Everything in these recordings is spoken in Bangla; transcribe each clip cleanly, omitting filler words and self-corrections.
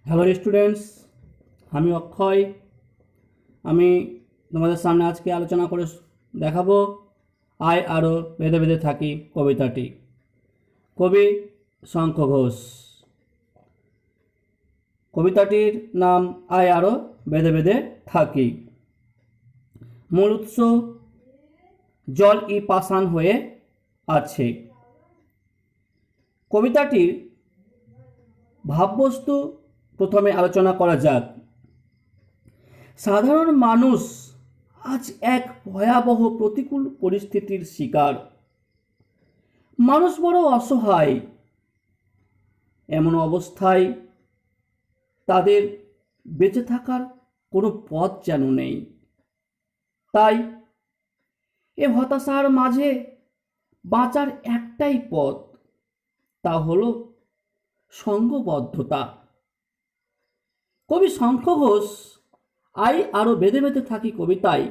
হ্যালো স্টুডেন্টস, আমি অক্ষয়। আমি তোমাদের সামনে আজকে আলোচনা করে দেখাবো আয় আরও বেঁধে বেঁধে থাকি কবিতাটি। কবি শঙ্খ ঘোষ। কবিতাটির নাম আয় আরও বেঁধে বেঁধে থাকি। মূল উৎস জল ই পাষাণ হয়ে আছে। কবিতাটির ভাববস্তু প্রথমে আলোচনা করা যাক। সাধারণ মানুষ আজ এক ভয়াবহ প্রতিকূল পরিস্থিতির শিকার। মানুষ বড় অসহায়। এমন অবস্থায় তাদের বেঁচে থাকার কোনো পথ যেন নেই। তাই এ হতাশার মাঝে বাঁচার একটাই পথ, তা হলো সঙ্ঘবদ্ধতা। কবি শঙ্খ ঘোষ আয় আরও বেঁধে বেঁধে থাকি কবিতায়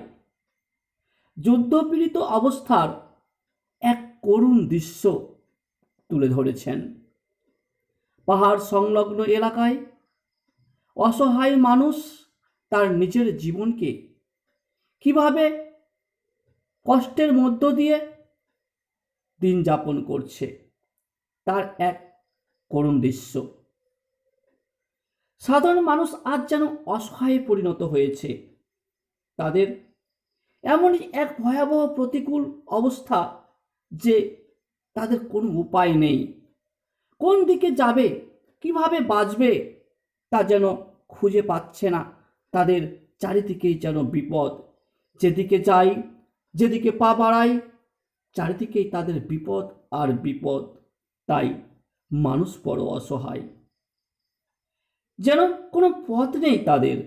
যুদ্ধপীড়িত অবস্থার এক করুণ দৃশ্য তুলে ধরেছেন। পাহাড় সংলগ্ন এলাকায় অসহায় মানুষ তার নিজের জীবনকে কিভাবে কষ্টের মধ্য দিয়ে দিন যাপন করছে, তার এক করুণ দৃশ্য। সাধারণ মানুষ আজ যেন অসহায়ে পরিণত হয়েছে। তাদের এমনই এক ভয়াবহ প্রতিকূল অবস্থা যে তাদের কোনো উপায় নেই। কোন দিকে যাবে, কিভাবে বাঁচবে, তা যেন খুঁজে পাচ্ছে না। তাদের চারিদিকেই যেন বিপদ। যেদিকে যাই, যেদিকে পা বাড়াই, চারিদিকেই তাদের বিপদ আর বিপদ। তাই মানুষ বড় অসহায়, যেন কোনো পথ নেই তাদের।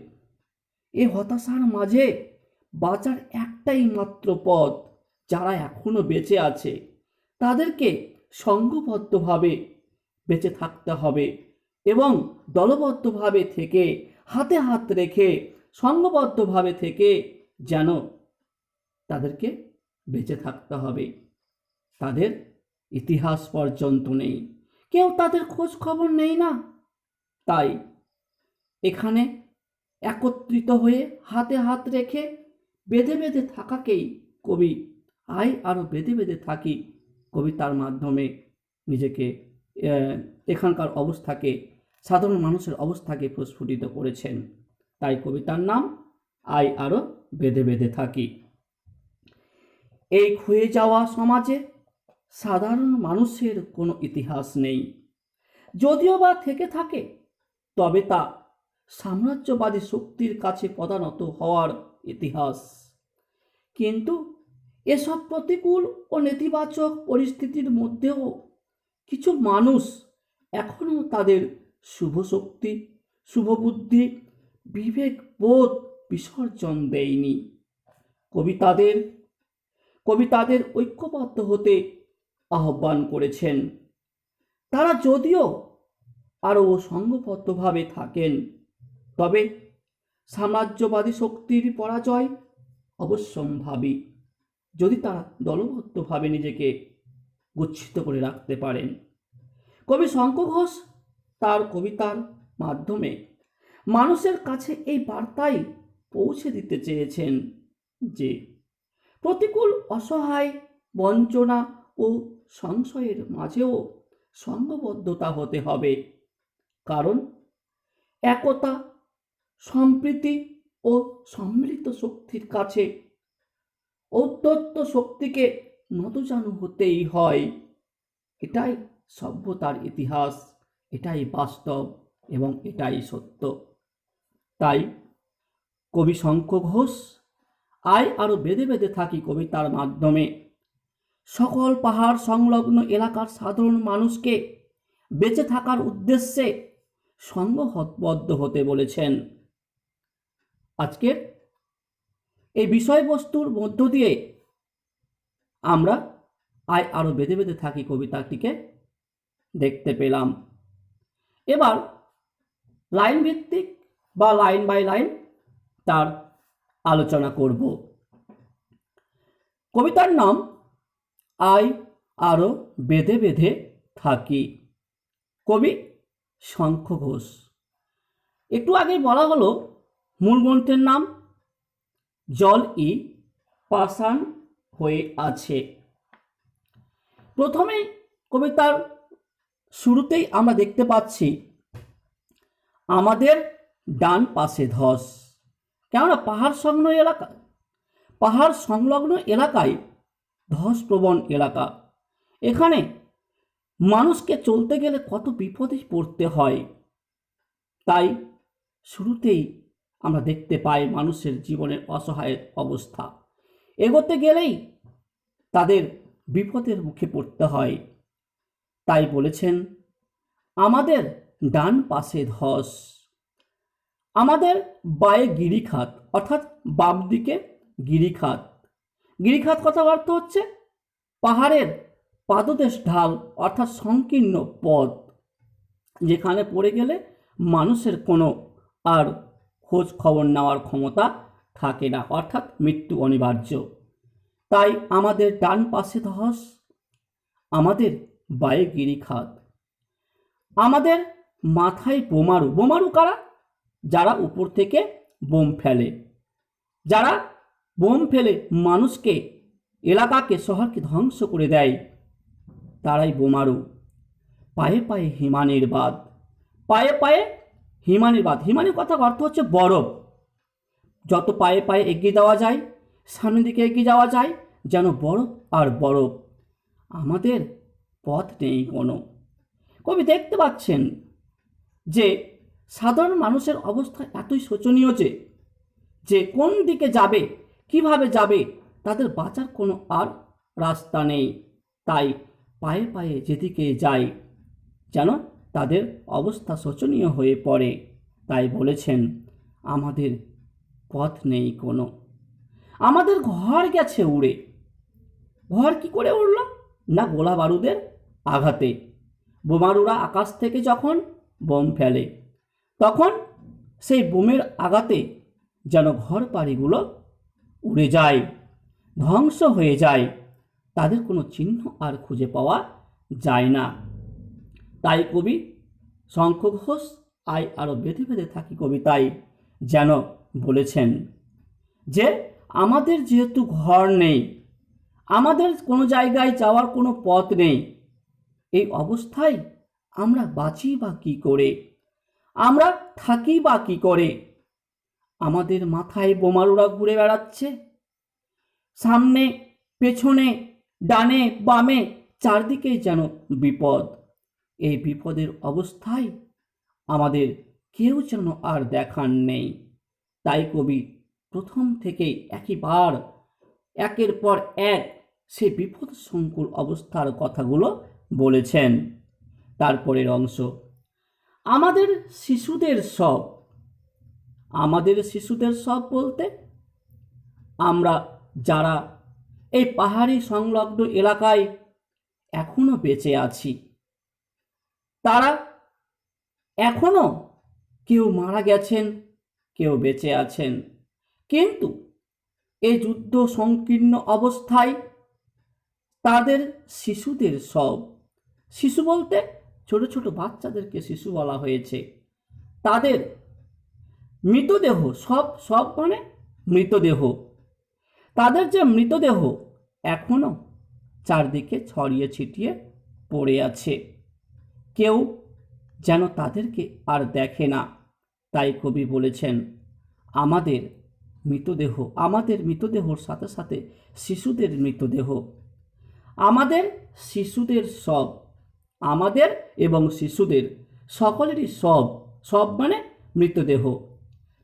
এ হতাশার মাঝে বাঁচার একটাই মাত্র পথ। যারা এখনো বেঁচে আছে তাদেরকে সংঘবদ্ধভাবে বেঁচে থাকতে হবে এবং দলবদ্ধভাবে থেকে, হাতে হাত রেখে, সংঘবদ্ধভাবে থেকে যেন তাদেরকে বেঁচে থাকতে হবে। তাদের ইতিহাস পর্যন্ত নেই, কেউ তাদের খোঁজ খবর নেই না। তাই এখানে একত্রিত হয়ে হাতে হাত রেখে বেঁধে বেঁধে থাকাকেই কবি আয় আরও বেঁধে বেঁধে থাকি কবিতার মাধ্যমে নিজেকে এখানকার অবস্থাকে, সাধারণ মানুষের অবস্থাকে প্রস্ফুটিত করেছেন। তাই কবিতার নাম আয় আরও বেঁধে বেঁধে থাকি। এই ক্ষয়ে যাওয়া সমাজে সাধারণ মানুষের কোনো ইতিহাস নেই। যদিও বা থেকে থাকে, তবে তা সাম্রাজ্যবাদী শক্তির কাছে পদানত হওয়ার ইতিহাস। কিন্তু এসব প্রতিকূল ও নেতিবাচক পরিস্থিতির মধ্যেও কিছু মানুষ এখনও তাদের শুভ শক্তি, শুভবুদ্ধি, বিবেক বোধ বিসর্জন দেয়নি। কবি তাদের ঐক্যবদ্ধ হতে আহ্বান করেছেন। তারা যদিও আরও সংঘবদ্ধভাবে থাকেন, তবে সাম্রাজ্যবাদী শক্তির পরাজয় অবশ্যম্ভাবী যদি তারা দলবদ্ধভাবে নিজেকে গচ্ছিত করে রাখতে পারেন। কবি শঙ্খ ঘোষ তার কবিতার মাধ্যমে মানুষের কাছে এই বার্তাই পৌঁছে দিতে চেয়েছেন যে প্রতিকূল, অসহায়, বঞ্চনা ও সংশয়ের মাঝেও সংঘবদ্ধতা হতে হবে। কারণ একতা, সম্প্রীতি ও সম্মিলিত শক্তির কাছে ঔদ্ধত্য শক্তিকে নতজানু হতেই হয়। এটাই সভ্যতার ইতিহাস, এটাই বাস্তব এবং এটাই সত্য। তাই কবি শঙ্খ ঘোষ আয় আরও বেঁধে বেঁধে থাকি কবিতার মাধ্যমে সকল পাহাড় সংলগ্ন এলাকার সাধারণ মানুষকে বেঁচে থাকার উদ্দেশ্যে সংঘবদ্ধ হতে বলেছেন। আজকের এই বিষয়বস্তুর মধ্য দিয়ে আমরা আয় আরও বেঁধে বেঁধে থাকি কবিতাটিকে দেখতে পেলাম। এবার লাইন ভিত্তিক বা লাইন বাই লাইন তার আলোচনা করব। কবিতার নাম আয় আরও বেঁধে বেঁধে থাকি। কবি শঙ্খ ঘোষ। একটু আগেই বলা হলো মূল গ্রন্থের নাম জল-ই পাষাণ হয়ে আছে। প্রথমেই কবিতার শুরুতেই আমরা দেখতে পাচ্ছি আমাদের ডান পাশে ধস। কেননা পাহাড় সংলগ্ন এলাকায় ধসপ্রবণ এলাকা। এখানে মানুষকে চলতে গেলে কত বিপদে পড়তে হয়। তাই শুরুতেই আমরা দেখতে পাই মানুষের জীবনের অসহায় অবস্থা। এগোতে গেলেই তাদের বিপদের মুখে পড়তে হয়। তাই বলেছেন আমাদের ডান পাশে ধস, আমাদের বায়ে গিরিখাত, অর্থাৎ বাম দিকে গিরিখাত। গিরিখাত কথার অর্থ হচ্ছে পাহাড়ের পাদদেশ ঢাল, অর্থাৎ সংকীর্ণ পথ, যেখানে পড়ে গেলে মানুষের কোনো আর খোঁজ খবর নেওয়ার ক্ষমতা থাকে না, অর্থাৎ মৃত্যু অনিবার্য। তাই আমাদের ডান পাশে ধস, আমাদের বায়ে গিরিখাত, আমাদের মাথায় বোমারু। বোমারু কারা? যারা উপর থেকে বোম ফেলে, যারা বোম ফেলে মানুষকে, এলাকাকে, শহরকে ধ্বংস করে দেয়, তারাই বোমারু। পায়ে পায়ে হিমানির বাঁধ, পায়ে পায়ে হিমানির বাঁধ। হিমানির কথা অর্থ হচ্ছে বরফ। যত পায়ে পায়ে এগিয়ে যাওয়া যায়, সামনের দিকে এগিয়ে যাওয়া যায়, যেন বরফ আর বরফ। আমাদের পথ নেই কোনো। কবি দেখতে পাচ্ছেন যে সাধারণ মানুষের অবস্থা এতই শোচনীয় যে কোন দিকে যাবে, কিভাবে যাবে, তাদের বাঁচার কোনো আর রাস্তা নেই। তাই পায়ে পায়ে যেদিকে যায় যেন তাদের অবস্থা শোচনীয় হয়ে পড়ে। তাই বলেছেন আমাদের পথ নেই কোনো। আমাদের ঘর গেছে উড়ে। ঘর কি করে উড়ল? না গোলা বারুদের আঘাতে। বোমারুরা আকাশ থেকে যখন বোম ফেলে, তখন সেই বোমের আঘাতে যেন ঘর বাড়িগুলো উড়ে যায়, ধ্বংস হয়ে যায়, তাদের কোনো চিহ্ন আর খুঁজে পাওয়া যায় না। তাই কবি শঙ্খ ঘোষ আয় আরো বেঁধে বেঁধে থাকি কবিতায় যেন বলেছেন যে আমাদের যেহেতু ঘর নেই, আমাদের কোনো জায়গায় যাওয়ার কোনো পথ নেই, এই অবস্থায় আমরা বাঁচি বা কী করে, আমরা থাকি বা কী করে? আমাদের মাথায় বোমারুরা ঘুরে বেড়াচ্ছে, সামনে পেছনে ডানে বামে চারদিকেই যেন বিপদ। এই বিপদের অবস্থায় আমাদের কেউ যেন আর দেখার নেই। তাই কবি প্রথম থেকেই একের পর এক সেই বিপদ সংকুল অবস্থার কথাগুলো বলেছেন। তারপরের অংশ আমাদের শিশুদের সব। আমাদের শিশুদের সব বলতে আমরা যারা এই পাহাড়ি সংলগ্ন এলাকায় এখনো বেঁচে আছি, তারা এখনো কেউ মারা গেছেন, কেউ বেঁচে আছেন, কিন্তু এই যুদ্ধ সংকীর্ণ অবস্থায় তাদের শিশুদের সব। শিশু বলতে ছোট ছোট বাচ্চাদেরকে শিশু বলা হয়েছে। তাদের মৃতদেহ, সব মানে মৃতদেহ, তাদের যে মৃতদেহ এখনো চারদিকে ছড়িয়ে ছিটিয়ে পড়ে আছে, কেউ যেন তাদেরকে আর দেখে না। তাই কবি বলেছেন আমাদের মৃতদেহর সাথে সাথে শিশুদের মৃতদেহ, আমাদের শিশুদের সব, আমাদের এবং শিশুদের সকলেরই সব মানে মৃতদেহ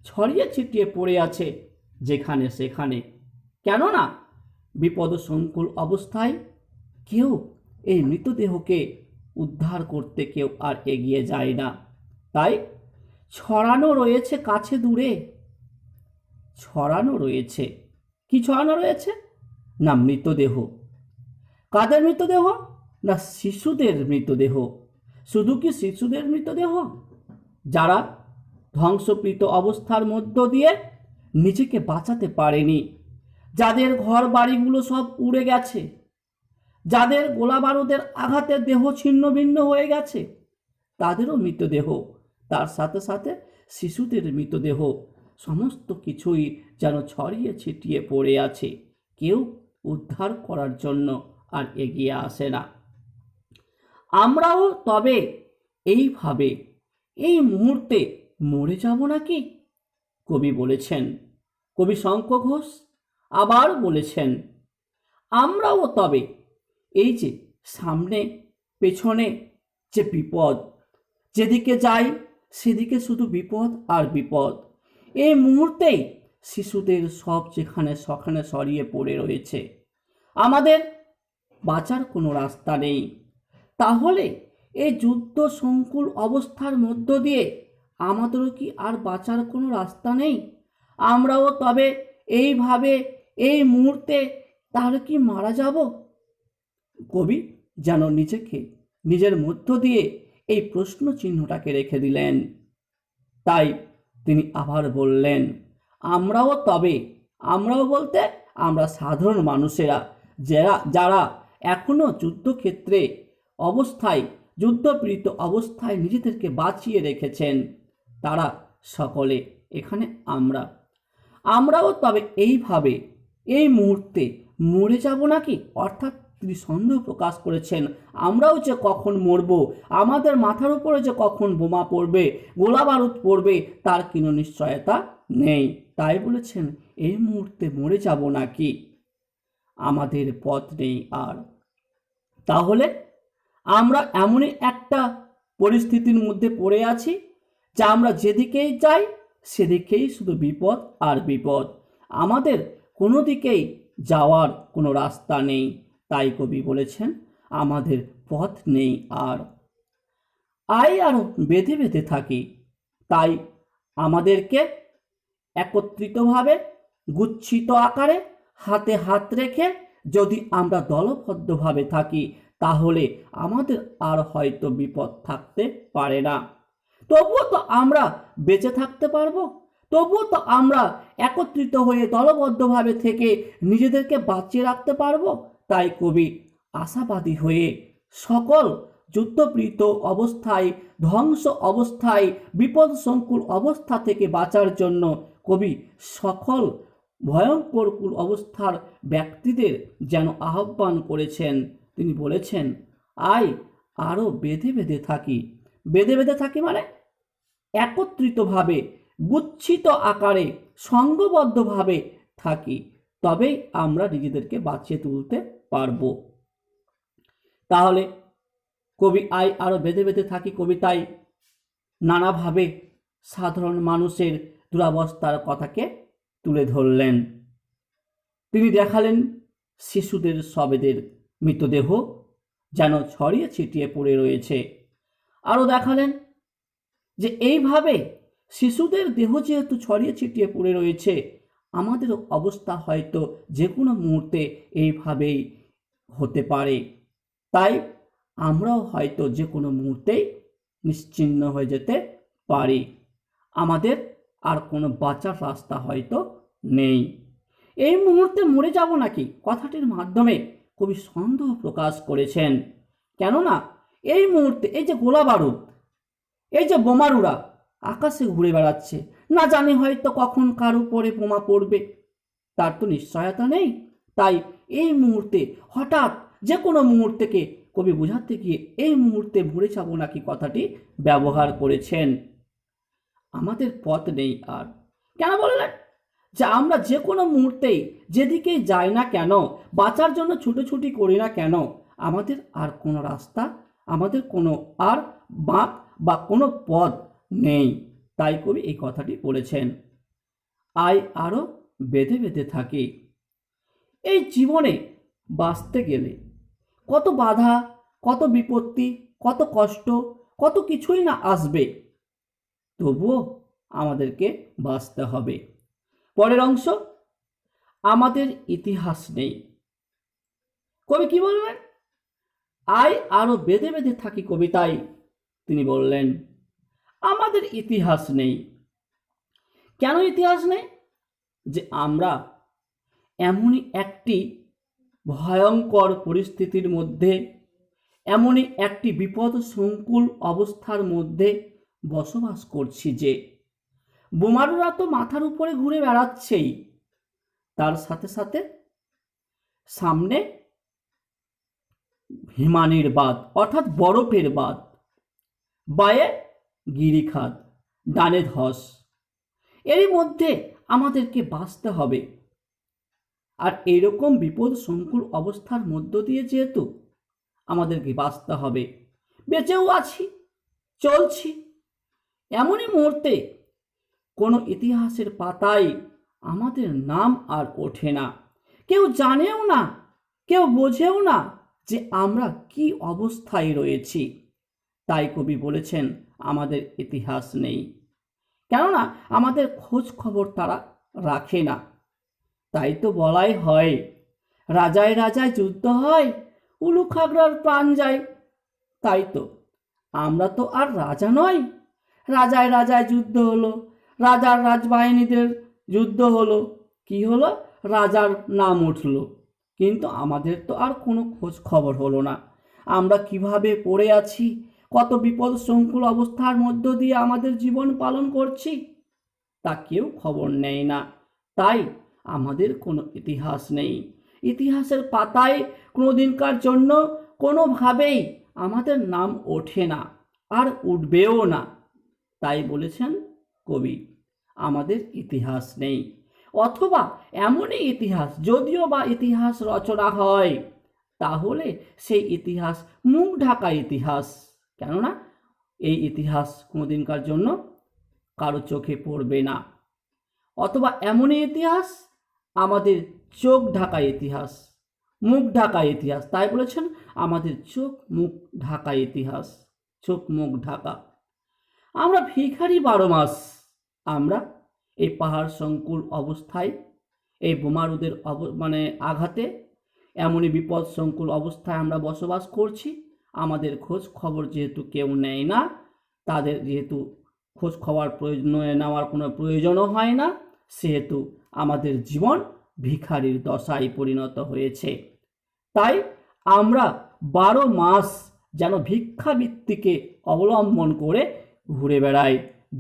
ছড়িয়ে ছিটিয়ে পড়ে আছে যেখানে সেখানে। কেননা বিপদ সংকুল অবস্থায় কেউ এই মৃতদেহকে উদ্ধার করতে কেউ আর এগিয়ে যায় না। তাই ছড়ানো রয়েছে কাছে দূরে, ছড়ানো রয়েছে। কি ছড়ানো রয়েছে? না মৃতদেহ। কাদের মৃতদেহ? না শিশুদের মৃতদেহ। শুধু কি শিশুদের মৃতদেহ? যারা ধ্বংসপ্রীত অবস্থার মধ্য দিয়ে নিজেকে বাঁচাতে পারেনি, যাদের ঘর বাড়িগুলো সব উড়ে গেছে, যাদের গোলা বারুদের আঘাতে দেহ ছিন্ন ভিন্ন হয়ে গেছে, তাদেরও মৃতদেহ, তার সাথে সাথে শিশুদের মৃতদেহ, সমস্ত কিছুই যেন ছড়িয়ে ছিটিয়ে পড়ে আছে। কেউ উদ্ধার করার জন্য আর এগিয়ে আসে না। আমরাও তবে এইভাবে এই মুহূর্তে মরে যাব নাকি? কবি বলেছেন। কবি শঙ্খ ঘোষ আবার বলেছেন, আমরাও তবে এই যে সামনে পেছনে যে বিপদ, যেদিকে যাই সেদিকে শুধু বিপদ আর বিপদ। এই মুহূর্তেই শিশুদের সব যেখানে সেখানে ছড়িয়ে পড়ে রয়েছে। আমাদের বাঁচার কোনো রাস্তা নেই। তাহলে এই যুদ্ধ সংকুল অবস্থার মধ্য দিয়ে আমাদেরও কি আর বাঁচার কোনো রাস্তা নেই? আমরাও তবে এইভাবে এই মুহূর্তে তাহলে কি মারা যাব? কবি যেন নিজেকে নিজের মধ্য দিয়ে এই প্রশ্ন চিহ্নটাকে রেখে দিলেন। তাই তিনি আবার বললেন, আমরাও তবে, আমরাও বলতে আমরা সাধারণ মানুষেরা, যারা এখনো যুদ্ধক্ষেত্রে অবস্থায়, যুদ্ধপীড়িত অবস্থায় নিজেদেরকে বাঁচিয়ে রেখেছেন, তারা সকলে এখানে আমরাও তবে এইভাবে এই মুহূর্তে মরে যাব নাকি? অর্থাৎ তিনি সন্দেহ প্রকাশ করেছেন, আমরাও যে কখন মরব, আমাদের মাথার উপরে যে কখন বোমা পড়বে, গোলা বারুদ পড়বে, তার কোনো নিশ্চয়তা নেই। তাই বলেছেন, এই মুহূর্তে মরে যাব নাকি? আমাদের পথ নেই আর। তাহলে আমরা এমনই একটা পরিস্থিতির মধ্যে পড়ে আছি যা আমরা যেদিকেই যাই সেদিকেই শুধু বিপদ আর বিপদ। আমাদের কোনো দিকেই যাওয়ার কোনো রাস্তা নেই। তাই কবি বলেছেন, আমাদের পথ নেই আর। আরও বেঁধে বেঁধে থাকি। তাই আমাদেরকে একত্রিতভাবে, গুচ্ছিত আকারে, হাতে হাত রেখে যদি আমরা দলবদ্ধভাবে থাকি, তাহলে আমাদের আর হয়তো বিপদ থাকতে পারে না। তবুও তো আমরা বেঁচে থাকতে পারবো, তবুও তো আমরা একত্রিত হয়ে দলবদ্ধভাবে থেকে নিজেদেরকে বাঁচিয়ে রাখতে পারবো। তাই কবি আশাবাদী হয়ে সকল যুদ্ধপীড়িত অবস্থায়, ধ্বংস অবস্থায়, বিপদ সংকুল অবস্থা থেকে বাঁচার জন্য কবি সকল ভয়ঙ্কর অবস্থার ব্যক্তিদের যেন আহ্বান করেছেন। তিনি বলেছেন, আয় আরও বেঁধে বেঁধে থাকি। বেঁধে বেঁধে থাকি মানে একত্রিতভাবে, গুচ্ছিত আকারে, সংঘবদ্ধভাবে থাকি, তবেই আমরা নিজেদেরকে বাঁচিয়ে তুলতে পারব। তাহলে কবি আয় আরও বেঁধে বেঁধে থাকি কবিতায় নানাভাবে সাধারণ মানুষের দুরবস্থার কথাকে তুলে ধরলেন। তিনি দেখালেন শিশুদের সবেদের মৃতদেহ যেন ছড়িয়ে ছিটিয়ে পড়ে রয়েছে। আরও দেখালেন যে এইভাবে শিশুদের দেহ যেহেতু ছড়িয়ে ছিটিয়ে পড়ে রয়েছে, আমাদের অবস্থা হয়তো যে কোনো মুহূর্তে এইভাবেই হতে পারে। তাই আমরাও হয়তো যে কোনো মুহূর্তেই নিশ্চিহ্ন হয়ে যেতে পারি। আমাদের আর কোনো বাঁচার রাস্তা হয়তো নেই। এই মুহূর্তে মরে যাব নাকি কথাটির মাধ্যমে কবি সন্দেহ প্রকাশ করেছেন। কেননা এই মুহূর্তে এই যে গোলা বারুদ, এই যে বোমারুরা আকাশে ঘুরে বেড়াচ্ছে, না জানি হয়তো কখন কার উপরে বোমা পড়বে, তার তো নিশ্চয়তা নেই। তাই এই মুহূর্তে হঠাৎ যে কোনো মুহূর্তেকে কবি বোঝাতে গিয়ে এই মুহূর্তে মরে যাব নাকি কথাটি ব্যবহার করেছেন। আমাদের পথ নেই আর। কেন বললেন? যে আমরা যে কোনো মুহূর্তেই যেদিকেই যাই না কেন, বাঁচার জন্য ছুটোছুটি করি না কেন, আমাদের আর কোনো রাস্তা, আমাদের কোনো আর বাঁক বা কোনো পথ নেই। তাই কবি এই কথাটি বলেছেন, আয় আরও বেঁধে বেঁধে থাকি। এই জীবনে বাঁচতে গেলে কত বাধা, কত বিপত্তি, কত কষ্ট, কত কিছুই না আসবে, তবুও আমাদেরকে বাঁচতে হবে। পরের অংশ, আমাদের ইতিহাস নেই। কবি কি বললেন? আয় আরো বেঁধে বেঁধে থাকি কবিতায় তিনি বললেন, আমাদের ইতিহাস নেই। কেন ইতিহাস নেই? যে আমরা এমনই একটি ভয়ঙ্কর পরিস্থিতির মধ্যে, এমনই একটি বিপদ সংকুল অবস্থার মধ্যে বসবাস করছি যে বোমারুরা তো মাথার উপরে ঘুরে বেড়াচ্ছেই, তার সাথে সাথে সামনে হিমানির বাঁধ অর্থাৎ বরফের বাঁধ, বায়ে গিরিখাত, ডানে ধস, এরই মধ্যে আমাদেরকে বাঁচতে হবে। আর এইরকম বিপদ সংকুল অবস্থার মধ্য দিয়ে যেহেতু আমাদেরকে বাঁচতে হবে, বেঁচেও আছি, চলছি, এমনই মুহূর্তে কোনো ইতিহাসের পাতায় আমাদের নাম আর ওঠে না, কেউ জানেও না, কেউ বোঝেও না যে আমরা কি অবস্থায় রয়েছি। তাই কবি বলেছেন আমাদের ইতিহাস নেই, কেননা আমাদের খোঁজ খবর তারা রাখে না। তাই তো বলাই হয়, রাজায় রাজায় যুদ্ধ হয়, উলু খাগড়ার প্রাণ যায়। তাই তো আমরা তো আর রাজা নয়, রাজায় রাজায় যুদ্ধ হলো, রাজার রাজবাহিনীদের যুদ্ধ হলো, কি হলো, রাজার নাম উঠলো, কিন্তু আমাদের তো আর কোনো খোঁজ খবর হলো না। আমরা কিভাবে পড়ে আছি, কত বিপদ সংকুল অবস্থার মধ্য দিয়ে আমাদের জীবন পালন করছি, তা কেউ খবর নেয় না। তাই আমাদের কোনো ইতিহাস নেই, ইতিহাসের পাতায় কোনো দিনকার জন্য কোনোভাবেই আমাদের নাম ওঠে না, আর উঠবেও না। তাই বলেছেন কবি আমাদের ইতিহাস নেই, অথবা এমনই ইতিহাস, যদিও বা ইতিহাস রচনা হয়, তাহলে সেই ইতিহাস মুখ ঢাকা ইতিহাস, কেননা এই ইতিহাস কোনোদিনকার জন্য কারো চোখে পড়বে না। অথবা এমনই ইতিহাস আমাদের চোখ ঢাকা ইতিহাস, মুখ ঢাকা ইতিহাস। তাই বলেছেন আমাদের চোখ মুখ ঢাকা ইতিহাস, চোখ মুখ ঢাকা। আমরা ভিখারি 12 মাস, আমরা এই পাহাড় সংকুল অবস্থায়, এই বোমারুদের আঘাতে, এমনই বিপদ সংকুল অবস্থায় আমরা বসবাস করছি। আমাদের খোঁজ খবর যেহেতু কেউ নেয় না, তাদের যেহেতু খোঁজ খবর নেওয়ার কোনো প্রয়োজনও হয় না, সেহেতু আমাদের জীবন ভিখারির দশায় পরিণত হয়েছে। তাই আমরা 12 মাস যেন ভিক্ষাবৃত্তিকে অবলম্বন করে ঘুরে বেড়াই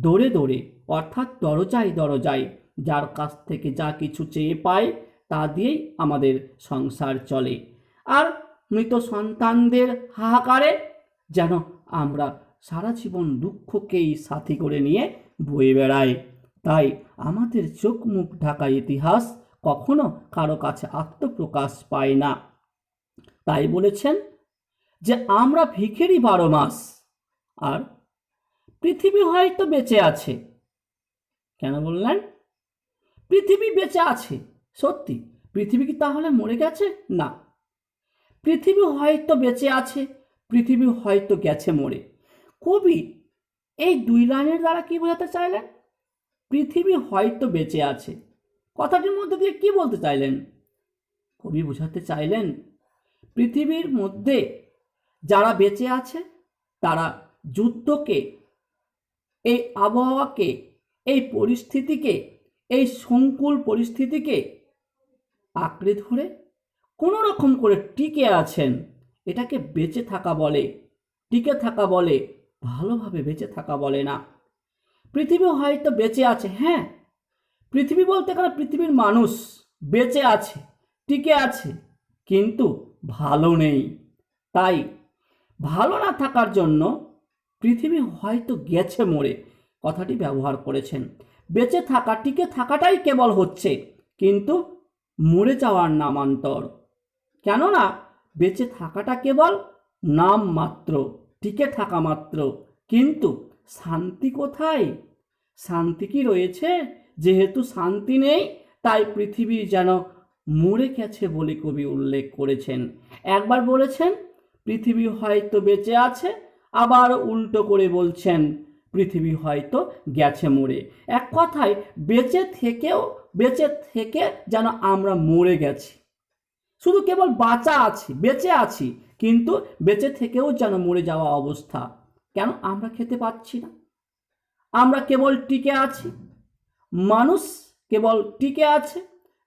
দৌড়ে দৌড়ে, অর্থাৎ দরজায় দরজায়, যার কাছ থেকে যা কিছু চেয়ে পাই তা দিয়েই আমাদের সংসার চলে। আর মৃত সন্তানদের হাহাকারে যেন আমরা সারা জীবন দুঃখকেই সাথী করে নিয়ে বয়ে বেড়াই। তাই আমাদের চোখ মুখ ঢাকা ইতিহাস কখনো কারো কাছে আত্মপ্রকাশ পায় না। তাই বলেছেন যে আমরা ভিখারি 12 মাস, আর পৃথিবী হয়তো বেঁচে আছে। কেন বললেন? পৃথিবী বেঁচে আছে, সত্যি। পৃথিবী কি তাহলে মরে গেছে? না, পৃথিবী হয়তো বেঁচে আছে, পৃথিবী হয়তো গেছে মরে। কবি এই 2 লাইনের দ্বারা কি বোঝাতে চাইলেন? পৃথিবী হয়তো বেঁচে আছে কথাটির মধ্যে দিয়ে কি বলতে চাইলেন? কবি বোঝাতে চাইলেন পৃথিবীর মধ্যে যারা বেঁচে আছে তারা যুদ্ধকে, এই আবহাওয়াকে, এই পরিস্থিতিকে, এই সংকুল পরিস্থিতিকে আঁকড়ে ধরে কোনো রকম করে টিকে আছেন। এটাকে বেঁচে থাকা বলে, টিকে থাকা বলে, ভালোভাবে বেঁচে থাকা বলে না। পৃথিবী হয়তো বেঁচে আছে, হ্যাঁ, পৃথিবী বলতে গেলে পৃথিবীর মানুষ বেঁচে আছে, টিকে আছে, কিন্তু ভালো নেই। তাই ভালো না থাকার জন্য পৃথিবী হয়তো গেছে মরে কথাটি ব্যবহার করেছেন। বেঁচে থাকা, টিকে থাকাটাই কেবল হচ্ছে, কিন্তু মরে যাওয়ার নামান্তর। কেননা বেঁচে থাকাটা কেবল নাম মাত্র, টিকে থাকা মাত্র, কিন্তু শান্তি কোথায়? শান্তি কি রয়েছে? যেহেতু শান্তি নেই, তাই পৃথিবী যেন মরে গেছে বলে কবি উল্লেখ করেছেন। একবার বলেছেন পৃথিবী হয়তো বেঁচে আছে, আবার উল্টো করে বলছেন পৃথিবী হয়তো গেছে মরে। এক কথায় বেঁচে থেকে যেন আমরা মরে গেছি, শুধু কেবল বাঁচা আছি, বেঁচে আছি, কিন্তু বেঁচে থেকেও যেন মরে যাওয়া অবস্থা। কেন? আমরা খেতে পাচ্ছি না, আমরা কেবল টিকে আছি, মানুষ কেবল টিকে আছে।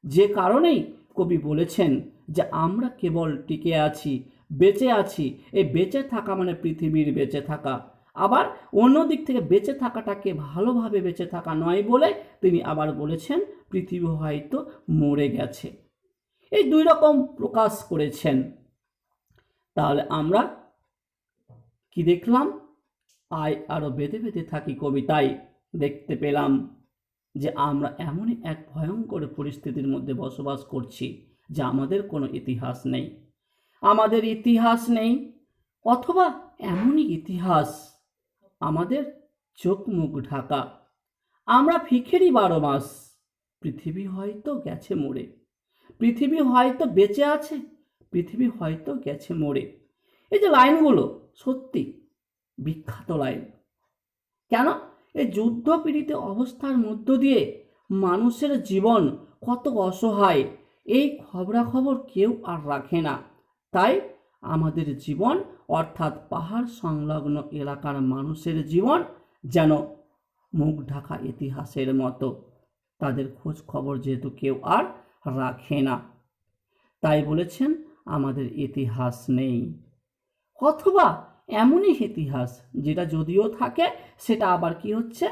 যে কারণেই কবি বলেছেন যে আমরা কেবল টিকে আছি, বেঁচে আছি, এই বেঁচে থাকা মানে পৃথিবীর বেঁচে থাকা। আবার অন্য দিক থেকে বেঁচে থাকাটাকে ভালোভাবে বেঁচে থাকা নয় বলে তিনি আবার বলেছেন পৃথিবী হয়তো মরে গেছে। এই দুই রকম প্রকাশ করেছেন। তাহলে আমরা কি দেখলাম? আয় আরো বেঁধে বেঁধে থাকি কবিতায় দেখতে পেলাম যে আমরা এমনই এক ভয়ঙ্কর পরিস্থিতির মধ্যে বসবাস করছি যে আমাদের কোনো ইতিহাস নেই, আমাদের ইতিহাস নেই, অথবা এমনই ইতিহাস আমাদের চোখ মুখ ঢাকা। আমরা ভিখেরি 12 মাস। পৃথিবী হয়তো গেছে মরে, পৃথিবী হয়তো বেঁচে আছে, পৃথিবী হয়তো গেছে মরে। এই যে লাইনগুলো সত্যি বিখ্যাত লাইন। কেন? এই যুদ্ধপীড়িত অবস্থার মধ্য দিয়ে মানুষের জীবন কত অসহায়, এই খবরাখবর কেউ আর রাখে না। তাই আমাদের জীবন অর্থাৎ পাহাড় সংলগ্ন এলাকার মানুষের জীবন যেন মুখ ঢাকা ইতিহাসের মতো। তাদের খোঁজ খবর যেহেতু কেউ আর রাখে না, তাই বলেছেন আমাদের ইতিহাস নেই, অথবা এমনই ইতিহাস যেটা যদিও থাকে সেটা আবার কি হচ্ছে?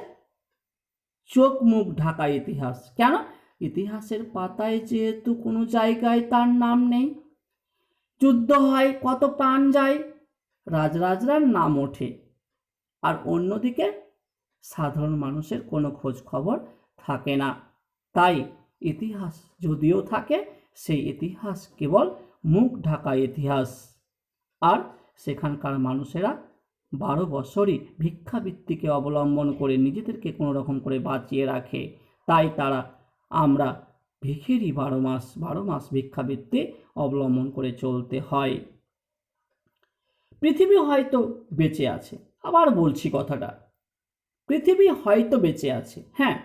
চোখ মুখ ঢাকা ইতিহাস। কেন? ইতিহাসের পাতায় যেহেতু কোনো জায়গায় তার নাম নেই, যুদ্ধ হয়, কত প্রাণ যায়, রাজরাজরার নাম ওঠে, আর অন্যদিকে সাধারণ মানুষের কোনো খোঁজ খবর থাকে না। তাই ইতিহাস যদিও থাকে সেই ইতিহাস কেবল মুখ ঢাকা ইতিহাস। আর সেখানকার মানুষেরা 12 বছরই ভিক্ষাবৃত্তিকে অবলম্বন করে নিজেদেরকে কোনো রকম করে বাঁচিয়ে রাখে। তাই আমরা ভিখেরি 12 মাস ভিক্ষাবৃত্তি অবলম্বন করে চলতে হয়। পৃথিবী হয়তো বেঁচে আছে। আবার বলছি কথাটা, পৃথিবী হয়তো বেঁচে আছে। হ্যাঁ,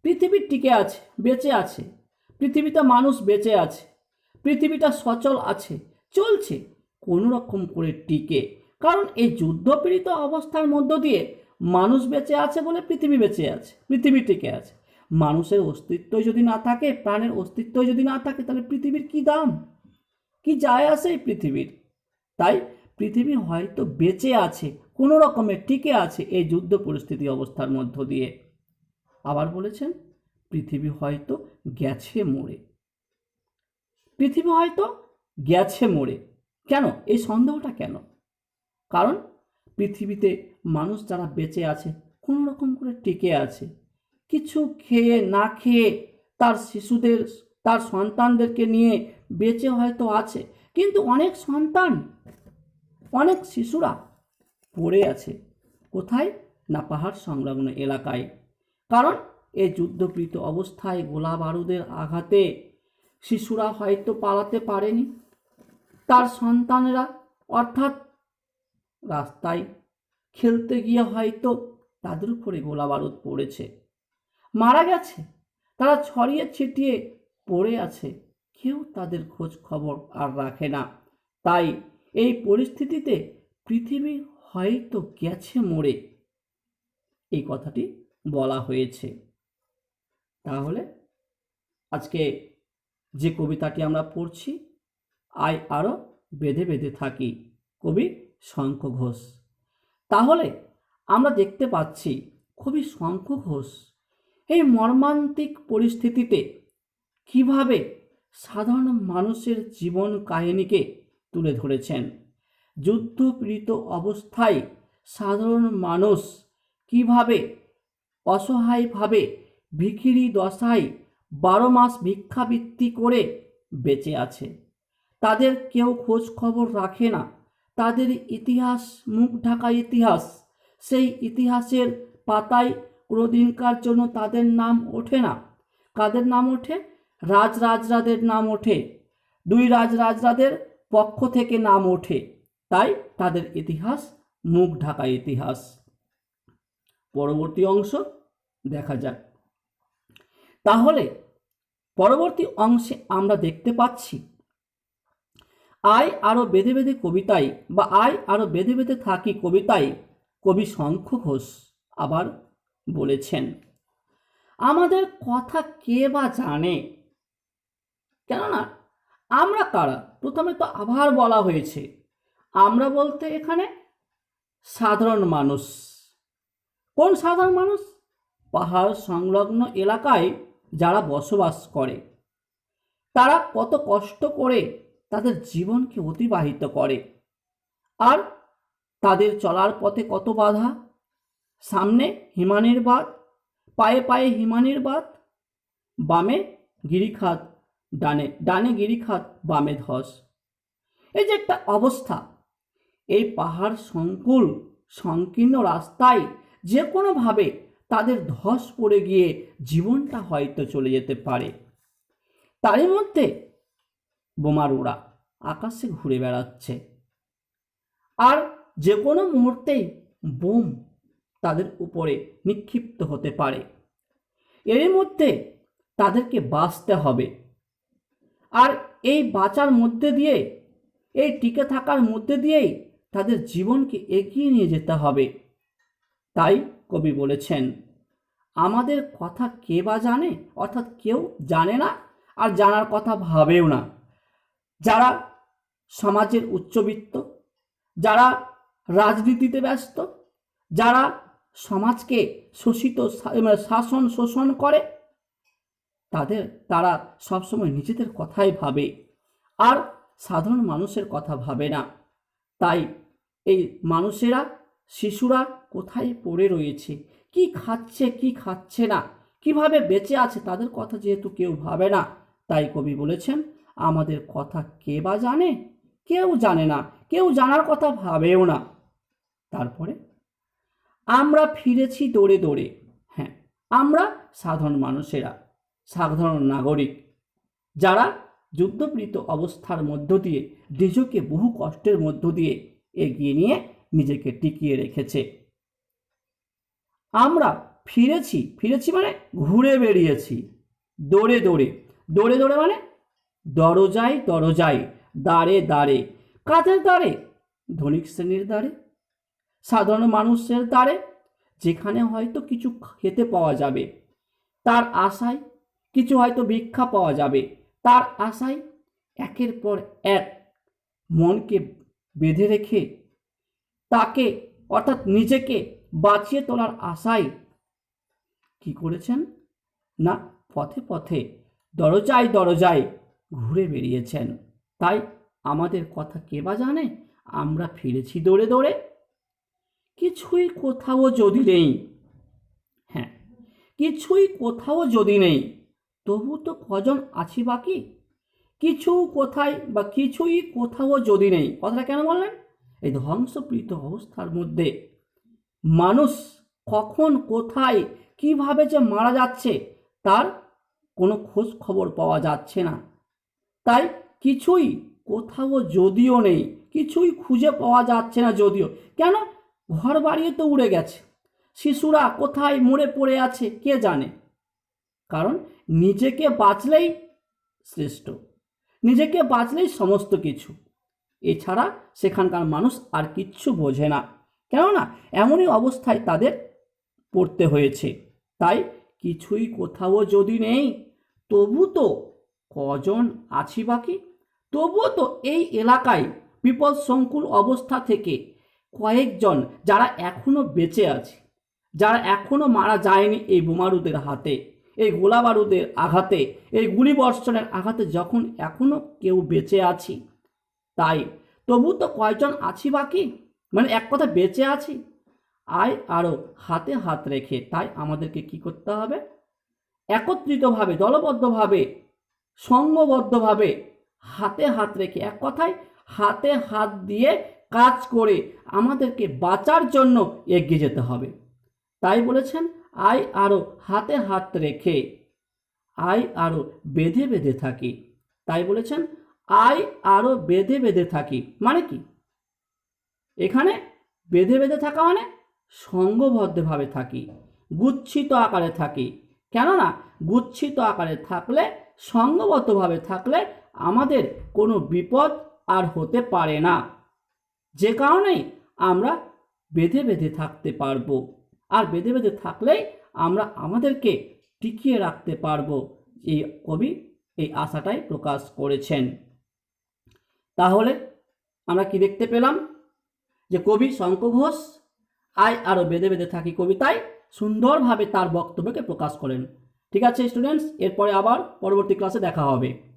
পৃথিবী টিকে আছে, বেঁচে আছে, পৃথিবীতে মানুষ বেঁচে আছে, পৃথিবীটা সচল আছে, চলছে কোনো রকম করে টিকে। কারণ এই যুদ্ধপীড়িত অবস্থার মধ্য দিয়ে মানুষ বেঁচে আছে বলে পৃথিবী বেঁচে আছে, পৃথিবী টিকে আছে। মানুষের অস্তিত্ব যদি না থাকে, প্রাণের অস্তিত্ব যদি না থাকে, তাহলে পৃথিবীর কি দাম, কি যায় আসে এই পৃথিবীর? তাই পৃথিবী হয়তো বেঁচে আছে, কোনো রকমে টিকে আছে এই যুদ্ধ পরিস্থিতি অবস্থার মধ্য দিয়ে। আবার বলেছেন পৃথিবী হয়তো গেছে মরে, পৃথিবী হয়তো গেছে মরে। কেন এই সন্দেহটা কেন? কারণ পৃথিবীতে মানুষ যারা বেঁচে আছে কোনো রকম করে টিকে আছে, কিছু খেয়ে না খেয়ে তার শিশুদের, তার সন্তানদেরকে নিয়ে বেঁচে হয়তো আছে, কিন্তু অনেক সন্তান, অনেক শিশুরা পড়ে আছে। কোথায়? না পাহাড় সংলগ্ন এলাকায়। কারণ এই যুদ্ধপীড়িত অবস্থায় গোলা বারুদের আঘাতে শিশুরা হয়তো পালাতে পারেনি, তার সন্তানেরা অর্থাৎ রাস্তায় খেলতে গিয়ে হয়তো তাদের উপরে গোলা বারুদ পড়েছে, মারা গেছে, তারা ছড়িয়ে ছিটিয়ে পড়ে আছে, কেউ তাদের খোঁজ খবর আর রাখে না। তাই এই পরিস্থিতিতে পৃথিবী হয়তো গেছে মরে, এই কথাটি বলা হয়েছে। তাহলে আজকে যে কবিতাটি আমরা পড়ছি, আয় আরো বেঁধে বেঁধে থাকি, কবি শঙ্খ ঘোষ। তাহলে আমরা দেখতে পাচ্ছি কবি শঙ্খ ঘোষ এই মর্মান্তিক পরিস্থিতিতে কিভাবে সাধারণ মানুষের জীবন কাহিনীকে তুলে ধরেছেন। যুদ্ধপীড়িত অবস্থায় সাধারণ মানুষ কিভাবে অসহায়ভাবে ভিখিরি দশায় 12 মাস ভিক্ষাবৃত্তি করে বেঁচে আছে, তাদের কেউ খোঁজ খবর রাখে না, তাদের ইতিহাস মুখ ঢাকা ইতিহাস, সেই ইতিহাসের পাতায় কোনোদিনকার জন্য তাদের নাম ওঠে না। কাদের নাম ওঠে? রাজরাজরাদের নাম ওঠে, 2 রাজরাজরাদের পক্ষ থেকে নাম ওঠে, তাই তাদের ইতিহাস মুখ ঢাকা ইতিহাস। পরবর্তী অংশ দেখা যাক। তাহলে পরবর্তী অংশে আমরা দেখতে পাচ্ছি আয় আরো বেঁধে বেঁধে কবিতায় বা আয় আরো বেঁধে বেঁধে থাকি কবিতায় কবি শঙ্খ ঘোষ আবার বলেছেন, আমাদের কথা কে বা জানে, কেননা আমরা কারা? প্রথমে তো আবার বলা হয়েছে, আমরা বলতে এখানে সাধারণ মানুষ। কোন সাধারণ মানুষ? পাহাড় সংলগ্ন এলাকায় যারা বসবাস করে, তারা কত কষ্ট করে তাদের জীবনকে অতিবাহিত করে, আর তাদের চলার পথে কত বাধা। সামনে হিমানির বাঁধ, পায়ে পায়ে হিমানির বাঁধ, বামে গিরিখাত, ডানে গিরিখাত, বামে ধস। এই যে একটা অবস্থা, এই পাহাড় সংকুল সংকীর্ণ রাস্তায় যে কোনোভাবে তাদের ধস পড়ে গিয়ে জীবনটা হয়তো চলে যেতে পারে। তারই মধ্যে বোমার ওড়া আকাশে ঘুরে বেড়াচ্ছে, আর যে কোনো মুহূর্তেই বোম তাদের উপরে নিক্ষিপ্ত হতে পারে। এর মধ্যে তাদেরকে বাঁচতে হবে, আর এই বাঁচার মধ্যে দিয়ে, এই টিকে থাকার মধ্যে দিয়েই তাদের জীবনকে এগিয়ে নিয়ে যেতে হবে। তাই কবি বলেছেন, আমাদের কথা কে বা জানে, অর্থাৎ কেউ জানে না আর জানার কথা ভাবেও না। যারা সমাজের উচ্চবিত্ত, যারা রাজনীতিতে ব্যস্ত, যারা সমাজকে শাসন শোষণ করে, তারা সবসময় নিজেদের কথাই ভাবে আর সাধারণ মানুষের কথা ভাবে না। তাই এই মানুষেরা, শিশুরা কোথায় পড়ে রয়েছে, কি খাচ্ছে কি খাচ্ছে না, কিভাবে বেঁচে আছে, তাদের কথা যেহেতু কেউ ভাবে না, তাই কবি বলেছেন, আমাদের কথা কে বা জানে, কেউ জানে না, কেউ জানার কথা ভাবেও না। তারপরে আমরা ফিরেছি দৌড়ে দৌড়ে। হ্যাঁ, আমরা সাধারণ মানুষেরা, সাধারণ নাগরিক, যারা যুদ্ধপীড়িত অবস্থার মধ্য দিয়ে নিজেকে বহু কষ্টের মধ্য দিয়ে এগিয়ে নিয়ে নিজেকে টিকিয়ে রেখেছে। আমরা ফিরেছি মানে ঘুরে বেরিয়েছি, দৌড়ে দৌড়ে। দৌড়ে দৌড়ে মানে দরজায় দরজায়, দাঁড়ে দাঁড়ে। কাদের দাঁড়ে? ধনিক শ্রেণীর দাঁড়ে, সাধারণ মানুষের দাঁড়ে, যেখানে হয়তো কিছু খেতে পাওয়া যাবে তার আশায়, কিছু হয়তো ভিক্ষা পাওয়া যাবে তার আশায়, একের পর এক মনকে বেঁধে রেখে তাকে, অর্থাৎ নিজেকে বাঁচিয়ে তোলার আশায় কি করেছেন না, পথে পথে, দরজায় দরজায় ঘুরে বেরিয়েছেন। তাই আমাদের কথা কে বা জানে, আমরা ফিরেছি দৌড়ে দৌড়ে। কিছুই কোথাও যদি নেই, হ্যাঁ, কিছুই কোথাও যদি নেই, তবু তো কজন আছি বাকি। কিছু কোথায় বা কিছুই কোথাও যদি নেই, কথাটা কেন বললেন? এই ধ্বংসপ্রীত অবস্থার মধ্যে মানুষ কখন কোথায় কিভাবে যে মারা যাচ্ছে তার কোনো খোঁজ খবর পাওয়া যাচ্ছে না। তাই কিছুই কোথাও যদিও নেই, কিছুই খুঁজে পাওয়া যাচ্ছে না যদিও। কেন? ঘর বাড়িয়ে তো উড়ে গেছে, শিশুরা কোথায় মরে পড়ে আছে কে জানে। কারণ নিজেকে বাঁচলেই শ্রেষ্ঠ, নিজেকে বাঁচলেই সমস্ত কিছু, এছাড়া সেখানকার মানুষ আর কিচ্ছু বোঝে না। কেননা এমনই অবস্থায় তাদের পড়তে হয়েছে। তাই কিছুই কোথাও যদি নেই, তবু তো কজন আছি বাকি। তবুও তো এই এলাকায় বিপদ সংকুল অবস্থা থেকে কয়েকজন যারা এখনো বেঁচে আছে, যারা এখনো মারা যায়নি এই বোমারুদের হাতে, এই গোলা বারুদের আঘাতে, এই গুলি বর্ষণের আঘাতে, যখন এখনো কেউ বেঁচে আছি, তাই তবু তো কয়জন আছি বাকি, মানে এক কথা বেঁচে আছি। আয় আরও হাতে হাত রেখে, তাই আমাদেরকে কি করতে হবে? একত্রিতভাবে, দলবদ্ধভাবে, সঙ্গবদ্ধভাবে, হাতে হাত রেখে, এক কথায় হাতে হাত দিয়ে কাজ করে আমাদেরকে বাঁচার জন্য এগিয়ে যেতে হবে। তাই বলেছেন, আয় আরও হাতে হাত রেখে, আয় আরও বেঁধে বেঁধে থাকি। তাই বলেছেন, আয় আরও বেঁধে বেঁধে থাকি মানে কি? এখানে বেঁধে বেঁধে থাকা মানে সঙ্গবদ্ধভাবে থাকি, গুচ্ছিত আকারে থাকি। কেননা গুচ্ছিত আকারে থাকলে, সঙ্গবদ্ধভাবে থাকলে আমাদের কোনো বিপদ আর হতে পারে না, যে কারণেই আমরা বেঁধে বেঁধে থাকতে পারবো। আর বেঁধে বেঁধে থাকলেই আমরা আমাদেরকে টিকিয়ে রাখতে পারবো। এই কবি এই আশাটাই প্রকাশ করেছেন। তাহলে আমরা কি দেখতে পেলাম যে কবি শঙ্খ ঘোষ আয় আরও বেঁধে বেঁধে থাকি কবিতায় সুন্দরভাবে তার বক্তব্যকে প্রকাশ করেন। ঠিক আছে স্টুডেন্টস, এরপরে আবার পরবর্তী ক্লাসে দেখা হবে।